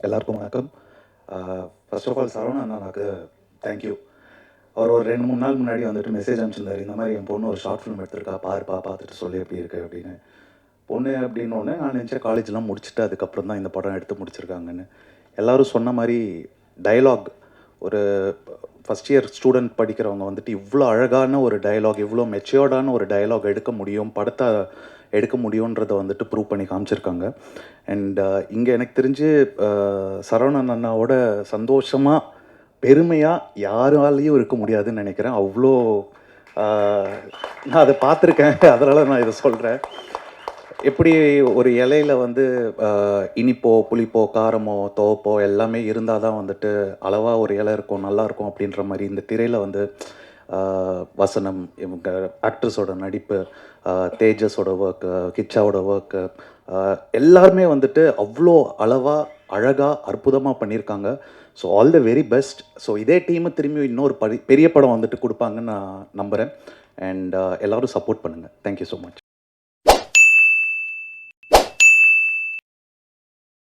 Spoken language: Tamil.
எல்லாருக்கும் வணக்கம். ஃபர்ஸ்ட் ஆஃப் ஆல் சரவண அண்ணாக்கு தேங்க்யூ. அவர் ஒரு 2-3 நாள் முன்னாடி வந்துட்டு மெசேஜ் அனுப்பிச்சிருந்தாரு. இந்த மாதிரி என் பொண்ணு ஒரு ஷார்ட் ஃபிலிம் எடுத்திருக்கா, பாருப்பா, பார்த்துட்டு சொல்லி எப்படி இருக்கு அப்படின்னு. பொண்ணு அப்படின்னோடனே நான் நினச்சேன் காலேஜ்லாம் முடிச்சுட்டு அதுக்கப்புறம் தான் இந்த படம் எடுத்து முடிச்சிருக்காங்கன்னு. எல்லோரும் சொன்ன மாதிரி டயலாக், ஒரு ஃபஸ்ட் இயர் ஸ்டூடெண்ட் படிக்கிறவங்க வந்துட்டு இவ்வளோ அழகான ஒரு டயலாக், இவ்வளோ மெச்சூர்டான ஒரு டயலாக் எடுக்க முடியும், படத்தை எடுக்க முடியுன்றதை வந்துட்டு ப்ரூவ் பண்ணி காமிச்சிருக்காங்க. அண்ட் இங்கே எனக்கு தெரிஞ்சு சரவணன் அண்ணாவோட சந்தோஷமாக பெருமையாக யாராலையும் இருக்க முடியாதுன்னு நினைக்கிறேன். அவ்வளோ நான் அதை பார்த்துருக்கேன், அதனால் நான் இதை சொல்கிறேன். எப்படி ஒரு இலையில வந்து இனிப்போ, புளிப்போ, காரமோ, துவப்போ எல்லாமே இருந்தால் தான் வந்துட்டு அளவாக ஒரு இலை இருக்கும், நல்லாயிருக்கும் அப்படின்ற மாதிரி இந்த திரையில் வந்து வசனம், இவங்க ஆக்ட்ரஸோட நடிப்பு, தேஜஸோட ஒர்க்கு, கிச்சாவோட ஒர்க்கு, எல்லாருமே வந்துட்டு அவ்வளோ அளவாக அழகாக அற்புதமாக பண்ணியிருக்காங்க. So all the very best. So இதே டீமு திரும்பியும் இன்னொரு பெரிய படம் வந்துட்டு கொடுப்பாங்கன்னு நான் நம்புகிறேன். அண்ட் எல்லோரும் சப்போர்ட் பண்ணுங்கள். Thank you so much.